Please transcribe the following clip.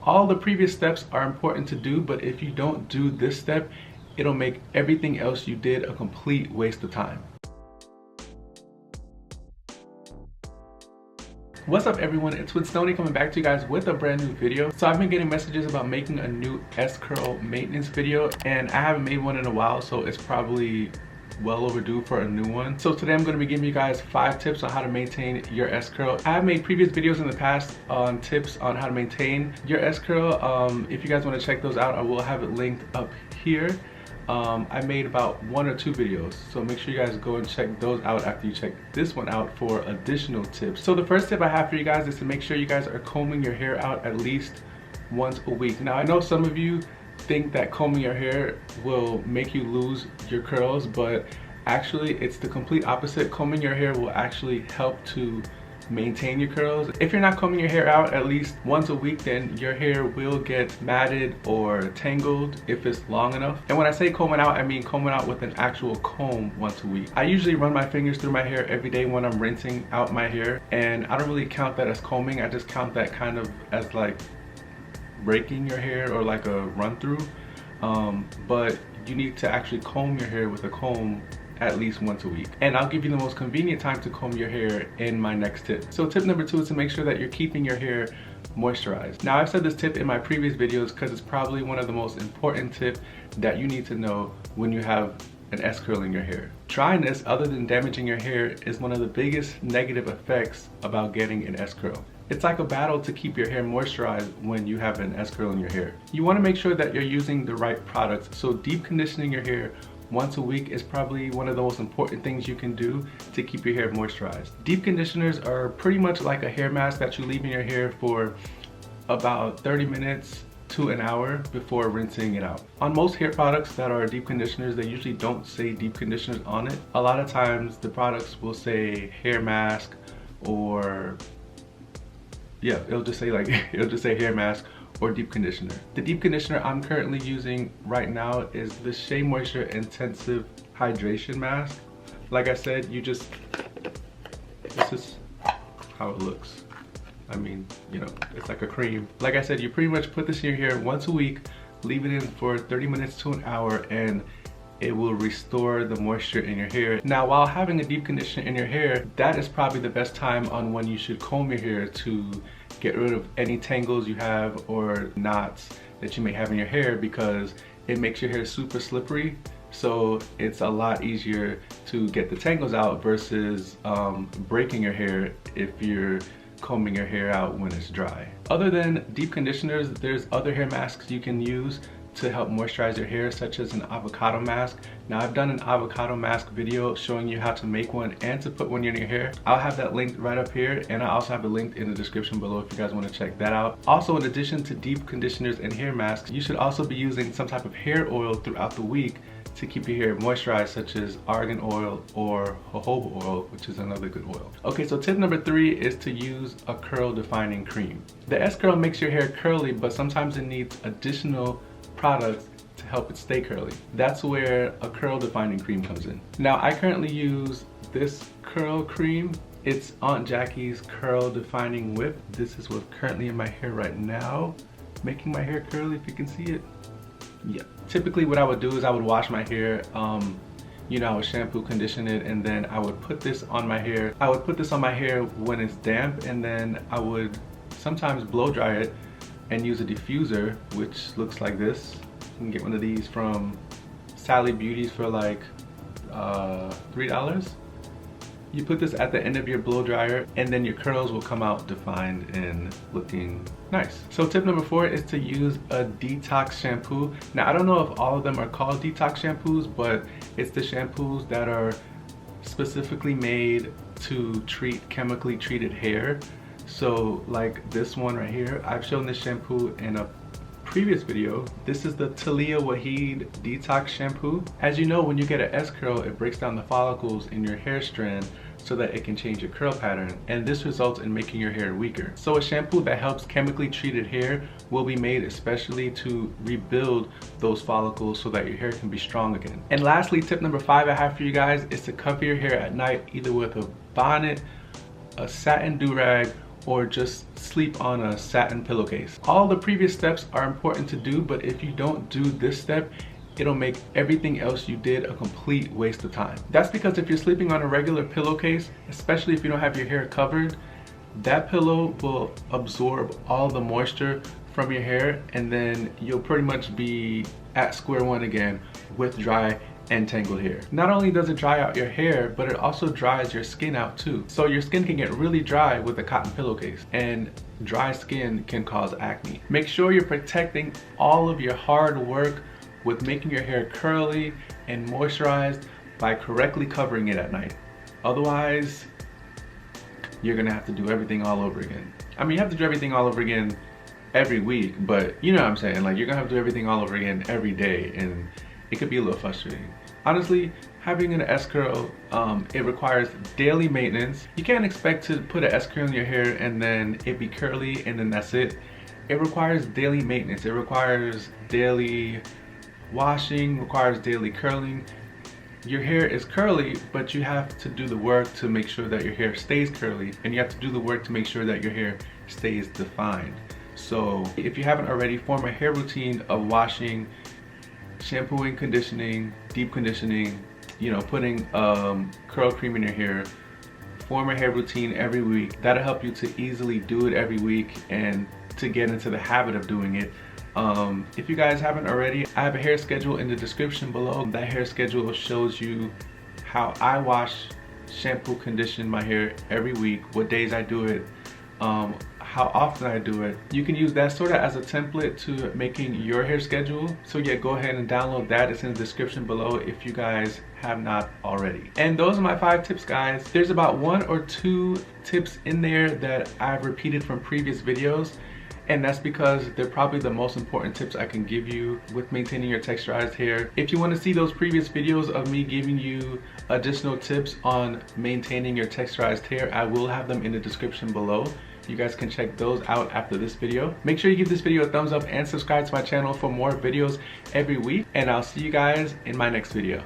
All the previous steps are important to do, but if you don't do this step, it'll make everything else you did a complete waste of time. What's up everyone, it's Winstonee coming back to you guys with a brand new video. So I've been getting messages about making a new S-curl maintenance video, and I haven't made one in a while, so it's probably well overdue for a new one. So today I'm going to be giving you guys 5 tips on how to maintain your S-curl. I have made previous videos in the past on tips on how to maintain your S-curl. If you guys want to check those out, I will have it linked up here. I made about 1 or 2 videos, so make sure you guys go and check those out after you check this one out for additional tips. So the first tip I have for you guys is to make sure you guys are combing your hair out at least once a week. Now I know some of you think that combing your hair will make you lose your curls, but actually it's the complete opposite. Combing your hair will actually help to maintain your curls. If you're not combing your hair out at least once a week, then your hair will get matted or tangled if it's long enough. And when I say combing out, I mean combing out with an actual comb once a week. I usually run my fingers through my hair every day when I'm rinsing out my hair, and I don't really count that as combing. I just count that kind of as like breaking your hair or like a run through. But you need to actually comb your hair with a comb at least once a week. And I'll give you the most convenient time to comb your hair in my next tip. So tip number 2 is to make sure that you're keeping your hair moisturized. Now I've said this tip in my previous videos because it's probably one of the most important tips that you need to know when you have an S-curl in your hair. Dryness, other than damaging your hair, is one of the biggest negative effects about getting an S-curl. It's like a battle to keep your hair moisturized when you have an S-curl in your hair. You want to make sure that you're using the right products, so deep conditioning your hair once a week is probably one of the most important things you can do to keep your hair moisturized. Deep conditioners are pretty much like a hair mask that you leave in your hair for about 30 minutes to an hour before rinsing it out. On most hair products that are deep conditioners, they usually don't say deep conditioners on it. A lot of times the products will say hair mask, or yeah, it'll just say hair mask or deep conditioner. The deep conditioner I'm currently using right now is the Shea Moisture Intensive Hydration Mask. Like I said, this is how it looks. I mean, you know, it's like a cream. Like I said, you pretty much put this in your hair once a week, leave it in for 30 minutes to an hour, and it will restore the moisture in your hair. Now, while having a deep conditioner in your hair, that is probably the best time on when you should comb your hair to get rid of any tangles you have or knots that you may have in your hair, because it makes your hair super slippery. So it's a lot easier to get the tangles out versus breaking your hair if you're combing your hair out when it's dry. Other than deep conditioners, there's other hair masks you can use to help moisturize your hair, such as an avocado mask. Now I've done an avocado mask video showing you how to make one and to put one in your hair. I'll have that linked right up here, and I also have it linked in the description below if you guys want to check that out. Also, in addition to deep conditioners and hair masks, you should also be using some type of hair oil throughout the week to keep your hair moisturized, such as argan oil or jojoba oil, which is another good oil. Okay, so tip number 3 is to use a curl defining cream. The S-curl makes your hair curly, but sometimes it needs additional products to help it stay curly. That's where a curl defining cream comes in. Now I currently use this curl cream. It's Aunt Jackie's Curl Defining Whip. This is what's currently in my hair right now, making my hair curly, if you can see it. Yeah. Typically what I would do is I would wash my hair, you know, I would shampoo, condition it, and then I would put this on my hair. I would put this on my hair when it's damp, and then I would sometimes blow dry it and use a diffuser, which looks like this. You can get one of these from Sally Beauties for like $3. You put this at the end of your blow dryer, and then your curls will come out defined and looking nice. So tip number 4 is to use a detox shampoo. Now I don't know if all of them are called detox shampoos, but it's the shampoos that are specifically made to treat chemically treated hair. So like this one right here, I've shown this shampoo in a previous video. This is the Talia Waheed Detox Shampoo. As you know, when you get an S-curl, it breaks down the follicles in your hair strand so that it can change your curl pattern, and this results in making your hair weaker. So a shampoo that helps chemically treated hair will be made especially to rebuild those follicles so that your hair can be strong again. And lastly, tip number 5 I have for you guys is to cover your hair at night, either with a bonnet, a satin do-rag, or just sleep on a satin pillowcase. All the previous steps are important to do, but if you don't do this step, it'll make everything else you did a complete waste of time. That's because if you're sleeping on a regular pillowcase, especially if you don't have your hair covered, that pillow will absorb all the moisture from your hair, and then you'll pretty much be at square one again with dry and tangled hair. Not only does it dry out your hair, but it also dries your skin out too. So your skin can get really dry with a cotton pillowcase, and dry skin can cause acne. Make sure you're protecting all of your hard work with making your hair curly and moisturized by correctly covering it at night. Otherwise, you're gonna have to do everything all over again. I mean, you have to do everything all over again every week, but you know what I'm saying? Like, you're gonna have to do everything all over again every day, and it could be a little frustrating. Honestly, having an S-curl, it requires daily maintenance. You can't expect to put an S-curl in your hair and then it be curly and then that's it. It requires daily maintenance. It requires daily washing, requires daily curling. Your hair is curly, but you have to do the work to make sure that your hair stays curly, and you have to do the work to make sure that your hair stays defined. So if you haven't already, form a hair routine of washing, shampooing, conditioning, deep conditioning, you know, putting curl cream in your hair. Form a hair routine every week. That'll help you to easily do it every week and to get into the habit of doing it. If you guys haven't already, I have a hair schedule in the description below. That hair schedule shows you how I wash, shampoo, condition my hair every week, what days I do it, how often I do it. You can use that sort of as a template to making your hair schedule. So yeah, go ahead and download that. It's in the description below if you guys have not already. And those are my 5 tips, guys. There's about 1 or 2 tips in there that I've repeated from previous videos, and that's because they're probably the most important tips I can give you with maintaining your texturized hair. If you want to see those previous videos of me giving you additional tips on maintaining your texturized hair, I will have them in the description below. You guys can check those out after this video. Make sure you give this video a thumbs up and subscribe to my channel for more videos every week, and I'll see you guys in my next video.